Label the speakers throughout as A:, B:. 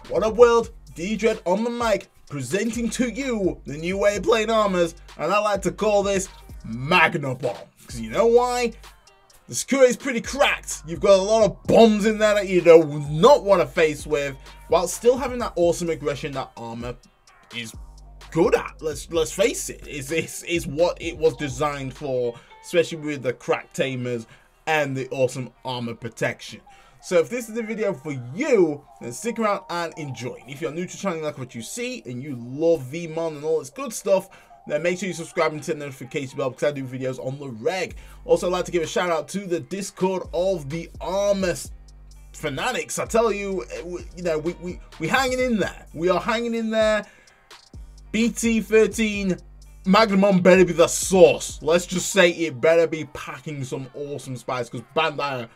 A: What up world, D-Dread on the mic, presenting to you the new way of playing armors, and I like to call this MAGNA BOMB, because you know why? The security is pretty cracked. You've got a lot of bombs in there that you do not want to face with, while still having that awesome aggression that armor is good at. Let's face it, it's what it was designed for, especially with the cracked Tamers and the awesome armor protection. So if this is the video for you, then stick around and enjoy. If you're new to the channel, like what you see, and you love VMon and all this good stuff, then make sure you subscribe and turn the notification bell, because I do videos on the reg. Also, I'd like to give a shout out to the Discord of the armor fanatics. I tell you, you know, we hanging in there. We are hanging in there. BT11 MAGNA BOMB better be the sauce. Let's just say it better be packing some awesome spice, because bandai,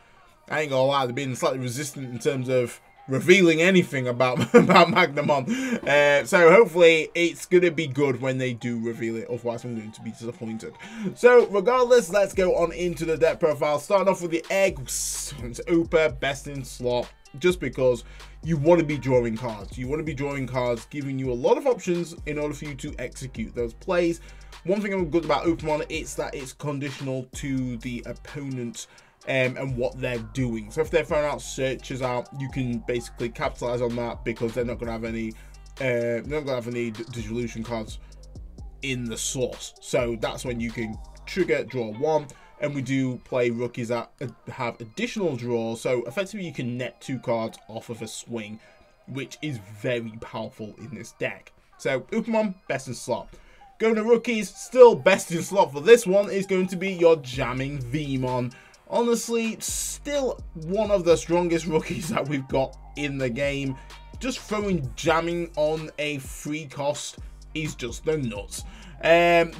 A: I ain't gonna lie, they're being slightly resistant in terms of revealing anything about MAGNA BOMB. So hopefully it's gonna be good when they do reveal it, otherwise I'm going to be disappointed. So regardless, let's go on into the deck profile. Starting off with the egg, it's Upa, best in slot, just because you want to be drawing cards. You want to be drawing cards, giving you a lot of options in order for you to execute those plays. One thing I'm good about Upamon, it's that it's conditional to the opponent and what they're doing. So if they're throwing out searches out, you can basically capitalize on that, because they're not going to have any Digivolution cards in the source. So that's when you can trigger draw one. And we do play rookies that have additional draws, so effectively you can net 2 cards off of a swing, which is very powerful in this deck. So Upamon, best in slot. Going to rookies, still best in slot for this one is going to be your jamming VMon. Honestly, still one of the strongest rookies that we've got in the game. Just throwing jamming on a free cost is just the nuts.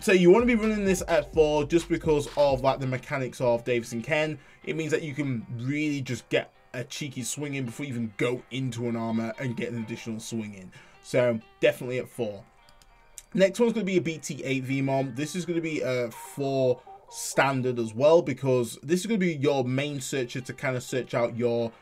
A: So you want to be running this at 4 just because of like the mechanics of Davis and Ken. It means that you can really just get a cheeky swing in before you even go into an armor and get an additional swing in. So definitely at 4. Next one's going to be a BT8 VMon. This is going to be a 4 standard as well, because this is going to be your main searcher to kind of search out your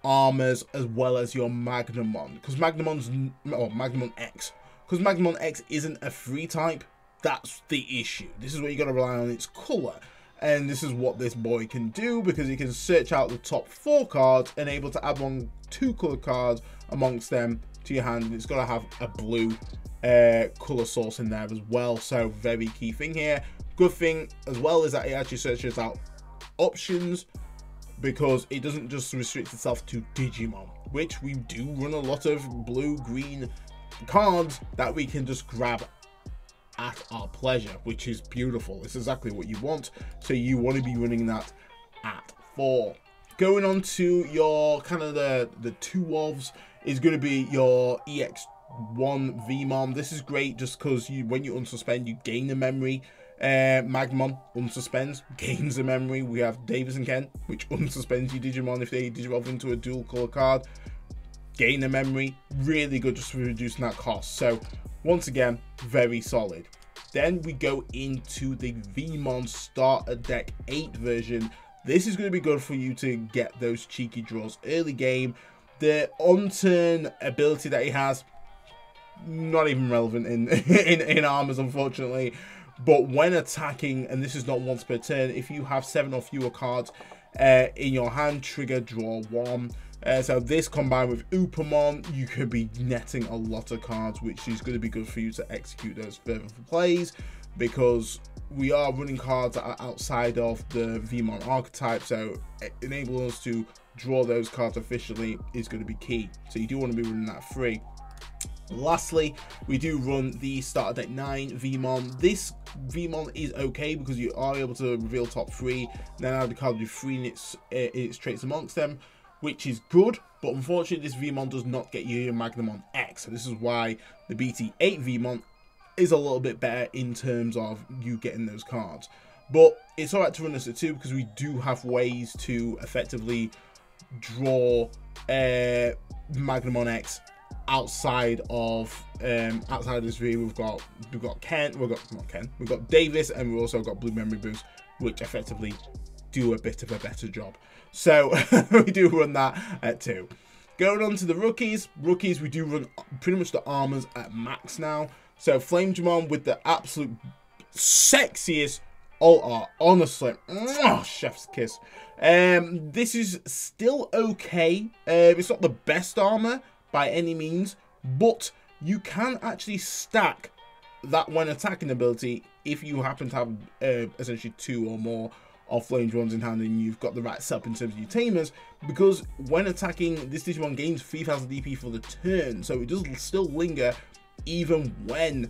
A: armors as well as your Magnamon, because Magnamon X. Because Magnamon X isn't a free type, that's the issue. This is what you got to rely on, its color. And this is what this boy can do, because he can search out the top 4 cards and able to add 2 color cards amongst them to your hand. And it's got to have a blue color source in there as well. So very key thing here. Good thing as well is that it actually searches out options, because it doesn't just restrict itself to Digimon, which we do run a lot of blue-green cards that we can just grab at our pleasure, which is beautiful. It's exactly what you want, so you want to be running that at 4. Going on to your kind of the 2 ofs is going to be your EX3 VMon. This is great just because when you unsuspend, you gain the memory. Magmon unsuspends, gains the memory. We have Davis and Ken, which unsuspends you Digimon if they digivolve into a dual color card. Gain the memory, really good just for reducing that cost. So once again, very solid. Then we go into the VMon starter deck 8 version. This is going to be good for you to get those cheeky draws early game. The on-turn ability that he has, not even relevant in armors, unfortunately. But when attacking, and this is not once per turn, if you have 7 or fewer cards in your hand, trigger draw 1. So this combined with Upamon, you could be netting a lot of cards, which is going to be good for you to execute those further plays, because we are running cards that are outside of the VMon archetype, so enabling us to draw those cards efficiently is going to be key. So you do want to be running that free. Lastly, we do run the starter deck 9 VMon. This VMon is okay because you are able to reveal top 3, then add the card with 3 in its traits amongst them, which is good, but unfortunately this VMon does not get you your Magnamon X. So this is why the BT8 VMon is a little bit better in terms of you getting those cards. But it's alright to run this at 2, because we do have ways to effectively draw Magnamon X outside of this video. We've got Davis, and we've also got Blue Memory Boost, which effectively do a bit of a better job. So we do run that at 2. Going on to the rookies, we do run pretty much the armors at max now. So Flame Digimon with the absolute sexiest alt art, honestly, chef's kiss. This is still okay. It's not the best armor by any means, but you can actually stack that when attacking ability if you happen to have essentially 2 or more of Flame Digimons in hand and you've got the right setup in terms of your Tamers, because when attacking, this Digimon gains 3000 DP for the turn, so it does still linger even when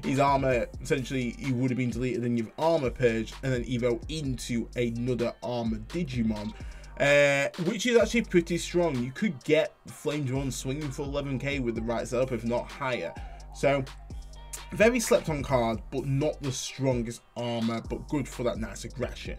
A: his armor, essentially, he would have been deleted and you've armor purged and then evo into another armor Digimon, which is actually pretty strong. You could get Flame Digimon swinging for 11k with the right setup, if not higher. So very slept on card, but not the strongest armor, but good for that nice aggression.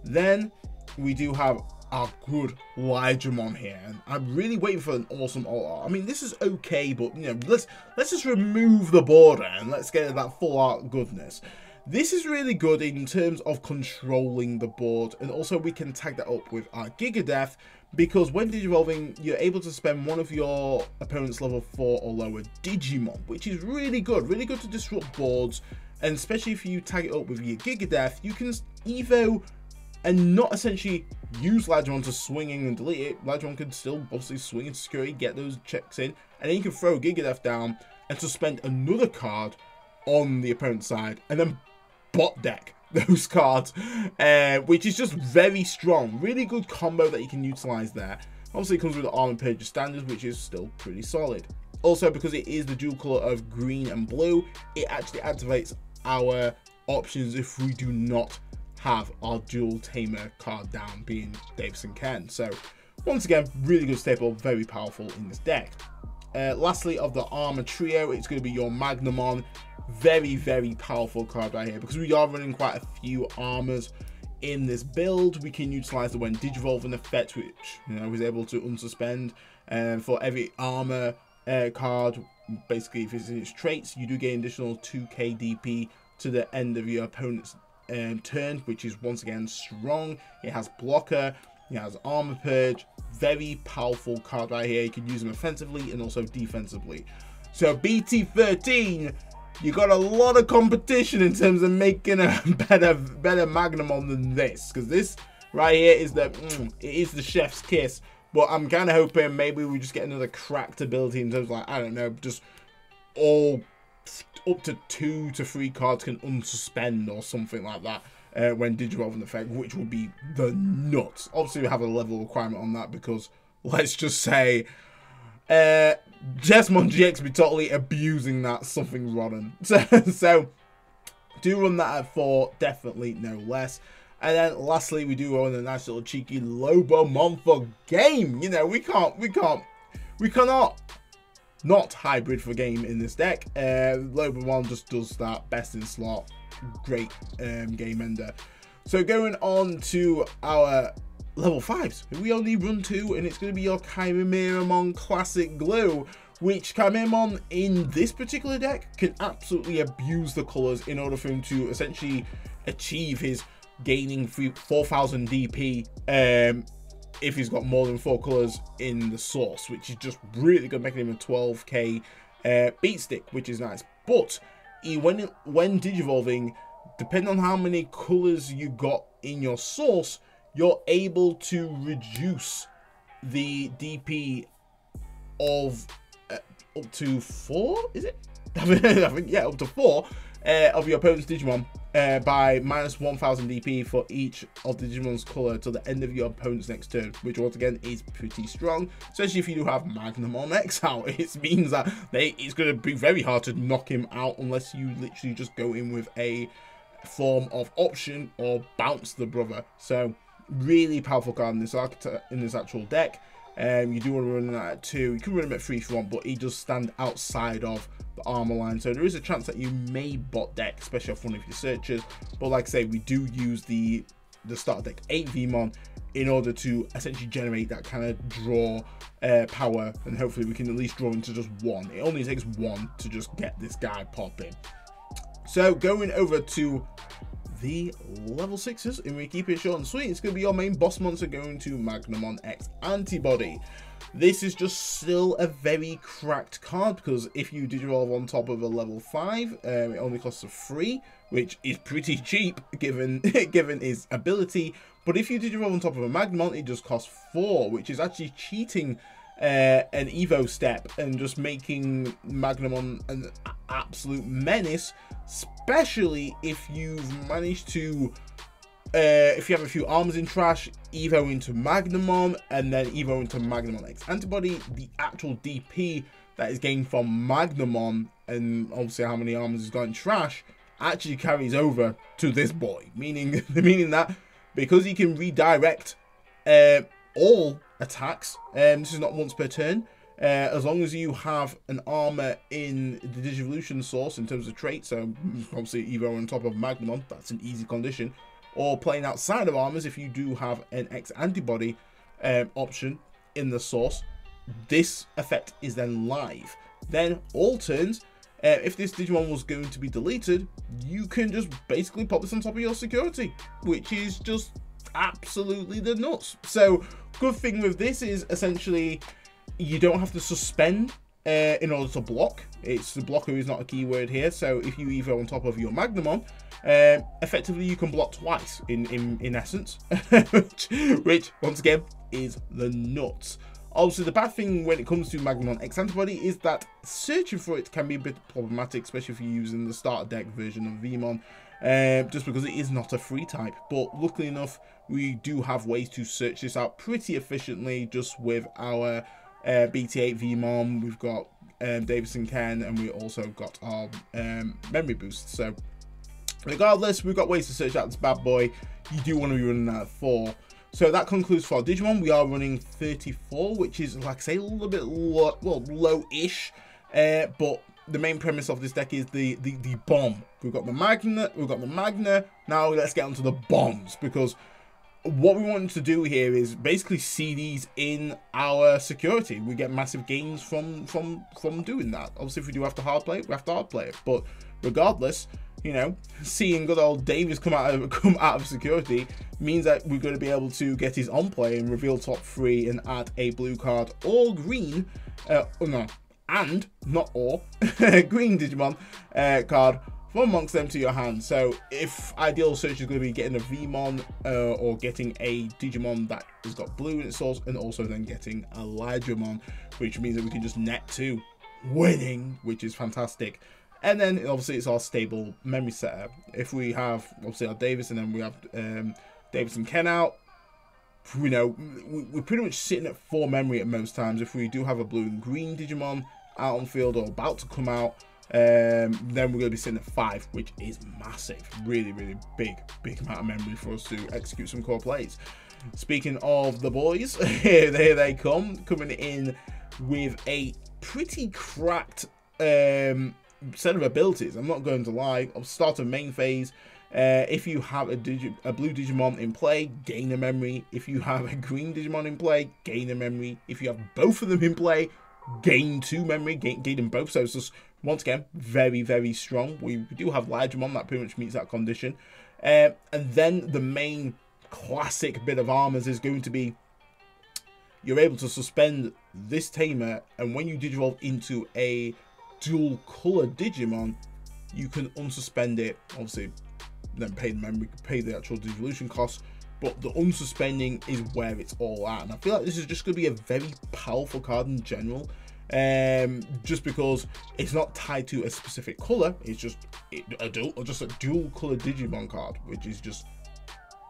A: Then we do have our good Ligimon here, and I'm really waiting for an awesome alt art. I mean, this is okay, but you know, let's just remove the border and let's get that full art goodness. This is really good in terms of controlling the board, and also we can tag that up with our Giga Death, because when digivolving, you're able to spend one of your opponent's level 4 or lower Digimon, which is really good to disrupt boards, and especially if you tag it up with your Giga Death, you can evo and not essentially use Ligimon to swinging and delete it. Ligimon can still obviously swing into security, get those checks in, and then you can throw Giga Death down and suspend another card on the opponent's side, and then bot deck those cards, which is just very strong. Really good combo that you can utilize there. Obviously it comes with the armor purge standards, which is still pretty solid. Also, because it is the dual color of green and blue, it actually activates our options if we do not have our dual tamer card down, being Davison Ken. So once again, really good staple, very powerful in this deck. Lastly, of the armor trio, it's going to be your Magnamon. Very powerful card right here, because we are running quite a few armors in this build. We can utilize the when digivolving effect, which, you know, is able to unsuspend, and for every armor card, basically if it's in its traits, you do gain additional 2k DP to the end of your opponent's turn, which is once again strong. It has blocker, it has armor purge. Very powerful card right here. You can use them offensively and also defensively. So BT13, you got a lot of competition in terms of making a better Magnamon than this, because this right here is the chef's kiss. But I'm kind of hoping maybe we just get another cracked ability in terms of, like, I don't know, just all up to 2 to 3 cards can unsuspend or something like that when digivolving effect, which would be the nuts. Obviously we have a level requirement on that, because let's just say Jesmon GX be totally abusing that something rotten. So do run that at 4, definitely no less. And then lastly, we do own a nice little cheeky Lobomon for game. You know, we cannot not hybrid for game in this deck. Lobomon just does that, best in slot, great game ender. So going on to our level 5s, we only run 2, and it's going to be your Chimeramon Classic Glue, which Chimeramon in this particular deck can absolutely abuse the colors in order for him to essentially achieve his gaining 4000 DP if he's got more than 4 colors in the source, which is just really good, making him a 12k beat stick, which is nice. But when digivolving, depending on how many colors you got in your source, you're able to reduce the DP of up to 4, is it? I think yeah, up to 4 of your opponent's Digimon by minus 1000 DP for each of the Digimon's color till the end of your opponent's next turn, which once again is pretty strong, especially if you do have Magnamon X out. It means that it's going to be very hard to knock him out unless you literally just go in with a form of option or bounce the brother. So really powerful card in this actual deck. You do want to run that at 2. You can run him at 3 if you want, but he does stand outside of the armor line, so there is a chance that you may bot deck, especially off one of your searches. But like I say, we do use the starter deck 8 Vmon in order to essentially generate that kind of draw power, and hopefully we can at least draw into just 1. It only takes 1 to just get this guy popping. So going over to the level 6s, and we keep it short and sweet, it's going to be your main boss monster going to Magnamon X Antibody. This is just still a very cracked card, because if you digivolve on top of a level 5, it only costs a 3, which is pretty cheap given given his ability. But if you digivolve on top of a Magnamon, it just costs 4, which is actually cheating an Evo step and just making Magnamon an absolute menace, especially if you've managed to if you have a few armors in trash, Evo into Magnamon, and then Evo into Magnamon X Antibody. The actual DP that is gained from Magnamon, and obviously how many armors has got in trash, actually carries over to this boy. Meaning that because he can redirect all attacks, this is not once per turn, as long as you have an armor in the Digivolution source in terms of traits, so obviously Evo on top of Magnamon, that's an easy condition. Or playing outside of armors, if you do have an X antibody option in the source, this effect is then live. Then all turns, if this Digimon was going to be deleted, you can just basically pop this on top of your security, which is just absolutely the nuts. So good thing with this is essentially you don't have to suspend in order to block. It's the blocker is not a keyword here. So if you Evo on top of your Magnamon, effectively you can block twice in essence, which once again is the nuts. Obviously the bad thing when it comes to Magnamon X Antibody is that searching for it can be a bit problematic, especially if you're using the starter deck version of Vmon, just because it is not a free type. But luckily enough, we do have ways to search this out pretty efficiently just with our BT8 Vmon. We've got Davis and Ken, and we also got our memory boost. So regardless, we've got ways to search out this bad boy. You do want to be running that at 4. So that concludes for our Digimon. We are running 34, which is, like I say, a little bit low-ish. But the main premise of this deck is the bomb. We've got the Magna. Now let's get onto the bombs, because what we want to do here is basically see these in our security. We get massive gains from doing that. Obviously, if we do have to hard play it, we have to hard play it. But regardless, you know, seeing good old Davis come out of security means that we're going to be able to get his on play and reveal top 3 and add a blue card or green, and not or green Digimon card from amongst them to your hand. So if ideal search is going to be getting a Vmon or getting a Digimon that has got blue in its source, and also then getting a Lydramon, which means that we can just net 2, winning, which is fantastic. And then obviously it's our stable memory setup. If we have obviously our Davis, and then we have Davis and Ken out, you know, we're pretty much sitting at 4 memory at most times. If we do have a blue and green Digimon out on field or about to come out, then we're going to be sitting at 5, which is massive. Really big amount of memory for us to execute some core plays. Speaking of the boys, here they coming in with a pretty cracked set of abilities. I'm not going to lie. I'll start a main phase. If you have a blue Digimon in play, gain a memory. If you have a green Digimon in play, gain a memory. If you have both of them in play, gain 2 memory, gain them both. So it's just, once again, very strong. We do have Lydramon that pretty much meets that condition. And then the main classic bit of armors is going to be, you're able to suspend this Tamer, and when you digivolve into a dual color Digimon, you can unsuspend it, obviously then pay the memory, pay the actual devolution cost, but the unsuspending is where it's all at. And I feel like this is just going to be a very powerful card in general, just because it's not tied to a specific color. It's just a dual color Digimon card, which is just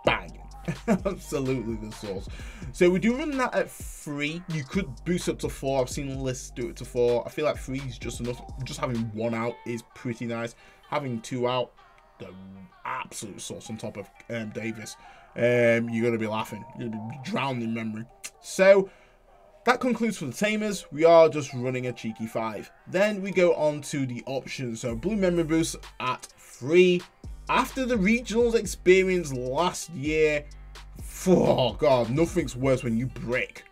A: banging. Absolutely the source. So we do run that at 3. You could boost up to 4. I've seen lists do it to 4. I feel like 3 is just enough. Just having 1 out is pretty nice. Having 2 out, the absolute source on top of Davis. You're going to be laughing. You're going to be drowning in memory. So that concludes for the Tamers. We are just running a cheeky 5. Then we go on to the options. So blue memory boost at 3. After the regionals experience last year, oh god, nothing's worse when you break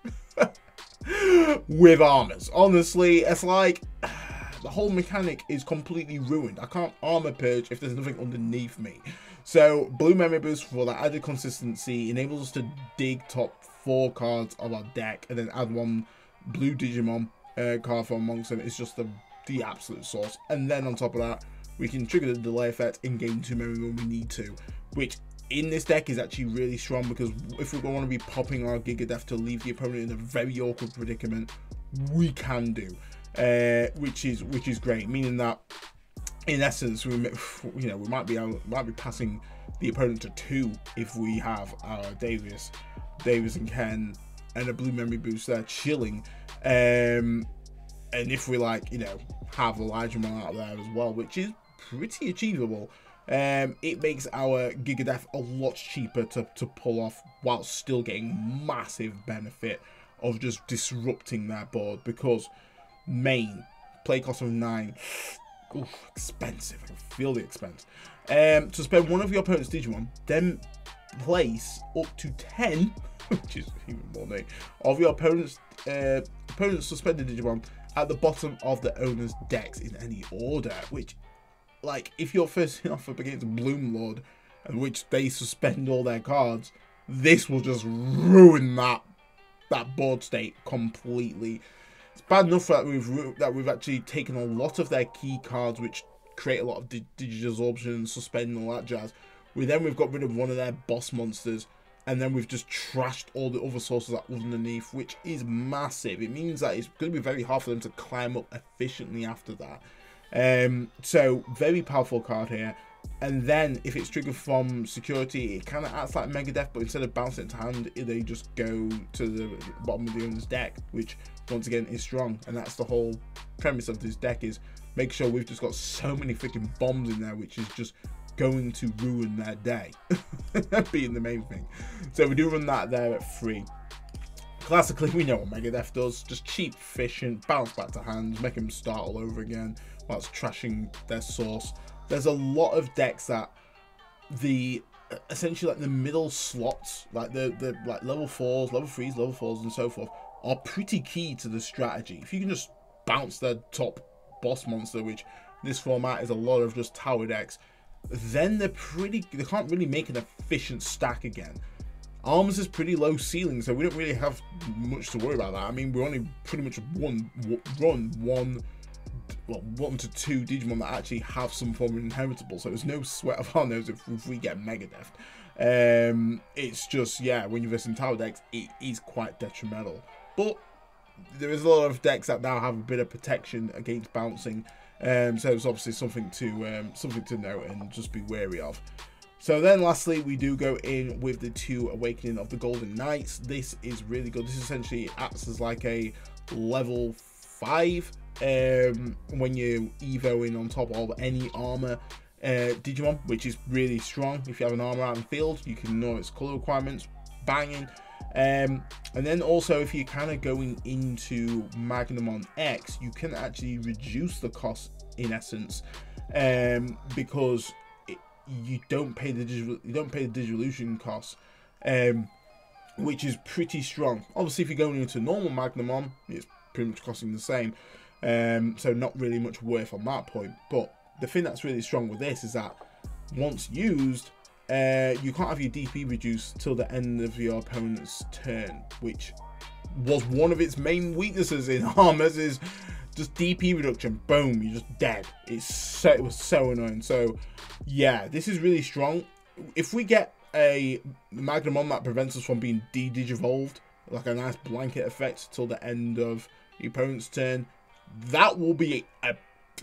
A: with armors. Honestly, it's like the whole mechanic is completely ruined. I can't armor purge if there's nothing underneath me. So blue memory boost for that added consistency enables us to dig top 4 cards of our deck and then add one blue Digimon card from amongst them is just the absolute sauce. And then on top of that, we can trigger the delay effect and gain 2 memory when we need to, which in this deck is actually really strong, because if we want to be popping our Giga Death to leave the opponent in a very awkward predicament, we can do, which is great, meaning that in essence we might be passing the opponent to 2 if we have our Davis and Ken and a blue memory boost there chilling, and if we have Elijahmon out there as well, which is pretty achievable. It makes our Giga Death a lot cheaper to pull off, while still getting massive benefit of just disrupting their board, because main play cost of 9, oof, expensive. I can feel the expense. To spend one of your opponent's Digimon, then place up to 10, which is even more than 8, of your opponent's suspended Digimon at the bottom of the owner's decks in any order, which, like, if you're facing off up against Bloom Lord, in which they suspend all their cards, this will just ruin that board state completely. It's bad enough that we've actually taken a lot of their key cards, which create a lot of Digidesorption, suspend, and all that jazz. We've got rid of one of their boss monsters, and then we've just trashed all the other sources that underneath, which is massive. It means that it's going to be very hard for them to climb up efficiently after that. So very powerful card here. And then if it's triggered from security, it kind of acts like Mega Death, but instead of bouncing it to hand, they just go to the bottom of the owner's deck, which once again is strong. And that's the whole premise of this deck, is make sure we've just got so many freaking bombs in there, which is just going to ruin their day. Being the main thing. So we do run that there at 3. Classically, we know what Mega Death does. Just cheap, efficient, bounce back to hands, make them start all over again whilst trashing their source. There's a lot of decks that essentially like the middle slots, like the like level 4s, level 3s, level 4s, and so forth, are pretty key to the strategy. If you can just bounce their top boss monster, which this format is a lot of just tower decks, then they can't really make an efficient stack again. Arms is pretty low ceiling, so we don't really have much to worry about that. I mean, we're only pretty much one to 2 Digimon that actually have some form of inheritable, so there's no sweat of our nose if we get Mega Death. It's just, yeah, when you're versing tower decks, it is quite detrimental. But there is a lot of decks that now have a bit of protection against bouncing, so it's obviously something to note and just be wary of. So then lastly, we do go in with the 2 Awakening of the Golden Knights. This is really good. This essentially acts as like a level 5 when you evo in on top of any armor Digimon, which is really strong. If you have an armor out in the field, you can know its color requirements, banging. And then also, if you're kind of going into Magnamon X, you can actually reduce the cost in essence, because you don't pay the Digivolution cost, which is pretty strong. Obviously, if you're going into normal Magnamon, it's pretty much costing the same, so not really much worth on that point. But the thing that's really strong with this is that once used, you can't have your DP reduced till the end of your opponent's turn, which was one of its main weaknesses in Armors, is just DP reduction. Boom, you're just dead. It was so annoying. So yeah, this is really strong. If we get a Magnamon that prevents us from being digivolved, like a nice blanket effect till the end of the opponent's turn, that will be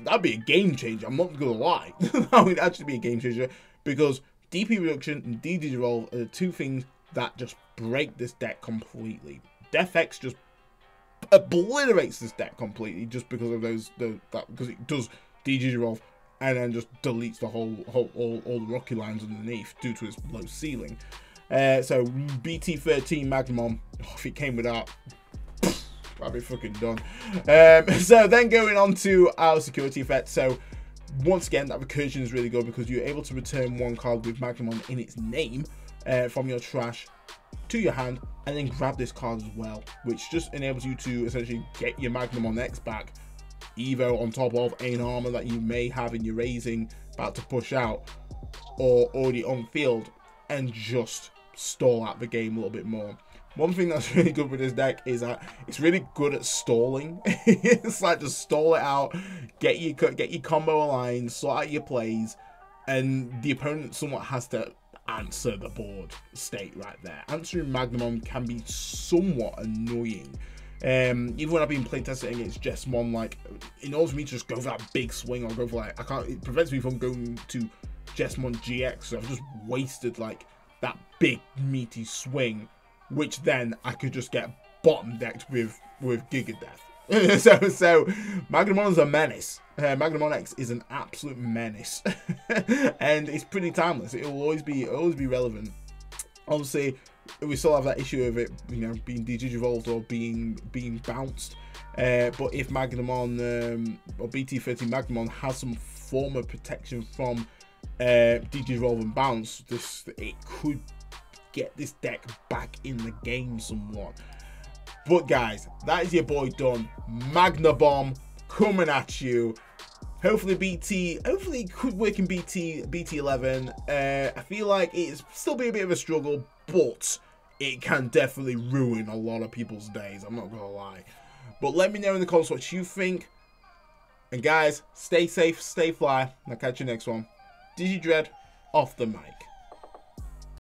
A: that'd be a game changer. I'm not gonna lie. That would actually be a game changer, because DP reduction and digivolve are the 2 things that just break this deck completely. Death X just obliterates this deck completely, just because of because it does digivolve and then just deletes the all the rocky lines underneath due to its low ceiling. So BT13 Magnamon, if it came with that, I'd be fucking done. So then going on to our security effect. So once again, that recursion is really good, because you're able to return 1 card with Magnamon in its name from your trash to your hand, and then grab this card as well, which just enables you to essentially get your Magnamon X back, evo on top of an armor that you may have in your raising about to push out, or already on field, and just stall out the game a little bit more. One thing that's really good with this deck is that it's really good at stalling. It's like just stall it out, get your combo aligned, sort out your plays, and the opponent somewhat has to answer the board state right there. Answering Magna Bomb can be somewhat annoying. Even when I've been playtesting against Jesmon, like, in order for me to just go for that big swing or go for like, it prevents me from going to Jesmon GX, so I've just wasted like that big meaty swing, which then I could just get bottom decked with Giga Death. so Magna Bomb is a menace. Magna Bomb X is an absolute menace. And it's pretty timeless. It'll always be relevant. Obviously, we still have that issue of it, you know, being digivolved or being bounced. But if Magna Bomb or BT13 Magna Bomb has some form of protection from digivolve and bounce, it could get this deck back in the game somewhat. But guys, that is your boy done. Magna Bomb coming at you. Hopefully it could work in BT11. I feel like it's still be a bit of a struggle, but it can definitely ruin a lot of people's days, I'm not gonna lie. But let me know in the comments what you think. And guys, stay safe, stay fly, and I'll catch you next one. DigiDread off the mic.